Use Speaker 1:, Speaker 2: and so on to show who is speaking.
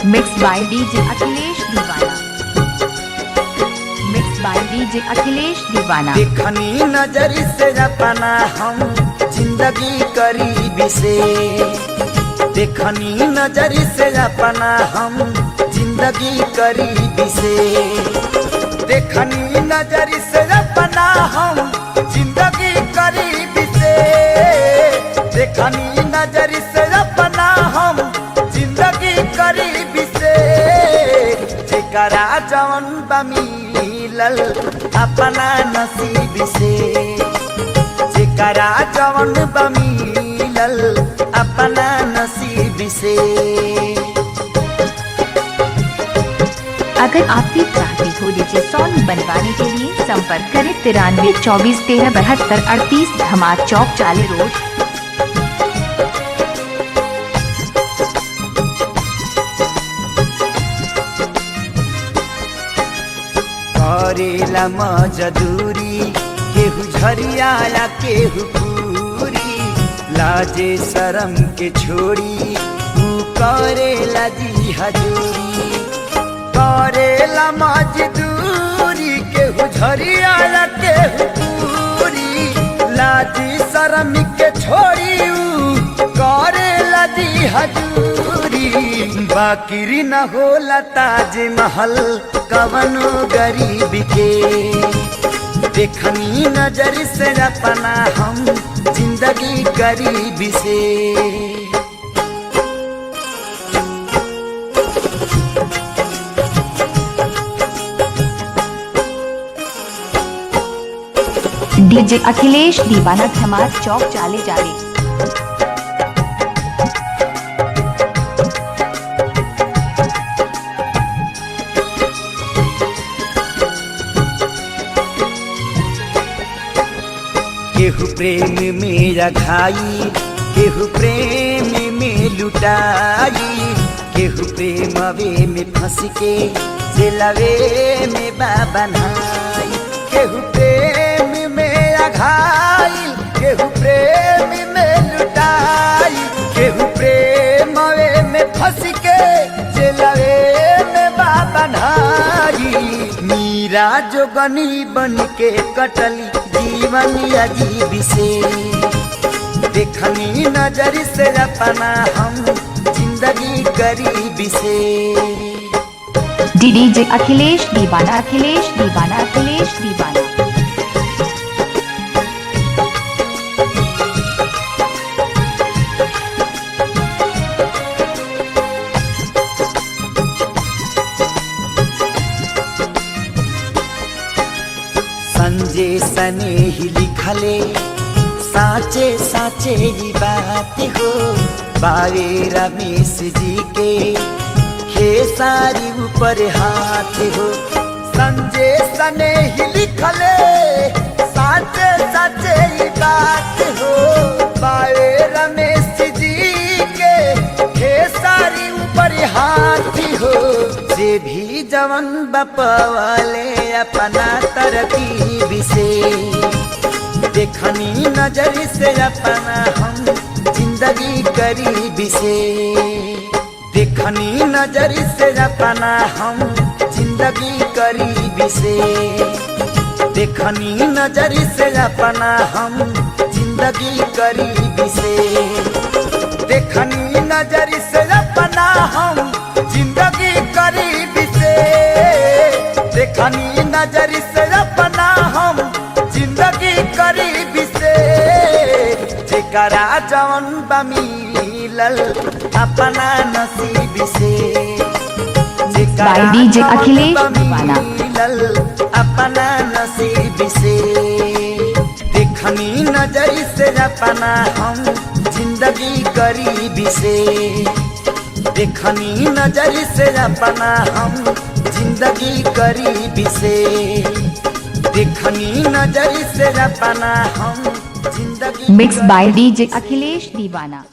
Speaker 1: Mix by DJ Akhilesh दीवाना। Mix by DJ Akhilesh दीवाना।
Speaker 2: देखनी नजर से अपना हम जिंदगी करीबी से, देखनी नजर से अपना हम जिंदगी करीबी से, देखनी नजर से अपना हम जिंदगी करीबी से, देखनी नजर से अपना हम जिंदगी करीबी से, जेकरा जवन बा मिलल अपना नसीब से, जेकरा जवन बा मिलल अपना नसीब से।
Speaker 1: अगर आप भी चाहते हो डीजे सॉन्ग बनवाने के लिए संपर्क करें 93 24 13 72 38 धमार चौक चाले रोड।
Speaker 2: करेला मजदूरी केहू झरिया या केहू पूरी, लाजे शरम के छोड़ी तू करेला जी हजूरी, करेला मजदूरी केहू झरिया या केहू पूरी, लाजी शरम के छोड़ी करेला जी हजूरी, बाकिरी न होला ताज महल कवनो गरीब के, देखनी नजर से अपना हम जिंदगी गरीबी से।
Speaker 1: डीजे अखिलेश दीवाना धमार चौक चाले जाले।
Speaker 2: केहू प्रेम में रखाई, केहू प्रेम में लुटाई, केहू प्रेमवे में फंस के दिलवे में बनाई, केहू प्रेम में रखाई, केहू प्रेम में लुटाई, केहू प्रेमवे में फंस के दिलवे में बनाई, मीरा जोगनी बन के कटली जीवन अजीब से, देखनी नजर से अपना हम जिंदगी गरीबी से।
Speaker 1: डीजे अखिलेश दीवाना अखिलेश दीवाना अखिलेश दीवाना।
Speaker 2: संजय सने ही लिखले साचे साचे ही बात हो, बावे रमेश जी के खेसारी ऊपर हाथ हो, संजय सने ही लिखले साचे साचे ही बात हो, बावे रमेश जी के खेसारी ऊपर हाथ हो, जे भी जवन बपवाले अपना तरकीब से, देखनी नजर से अपना हम जिंदगी गरीबी से, देखनी नजर से अपना हम जिंदगी गरीबी से, देखनी नजर से अपना हम जिंदगी गरीबी से, देखनी नजर से अपना हम जिंदगी गरीबी से, देखनी नजर से अपना हम जिंदगी गरीबी से, जेकरा जवन बा मिलल अपना नसीब से, जेकरा
Speaker 1: डीजे अखिलेश दीवाना
Speaker 2: मिलल अपना नसीब से, देखनी नजर से अपना हम जिंदगी गरीबी से, देखनी नजर से अपना हम जिंदगी गरीबी से, देखनी नजर से अपना हम जिंदगी।
Speaker 1: मिक्स बाय डीजे अखिलेश दीवाना।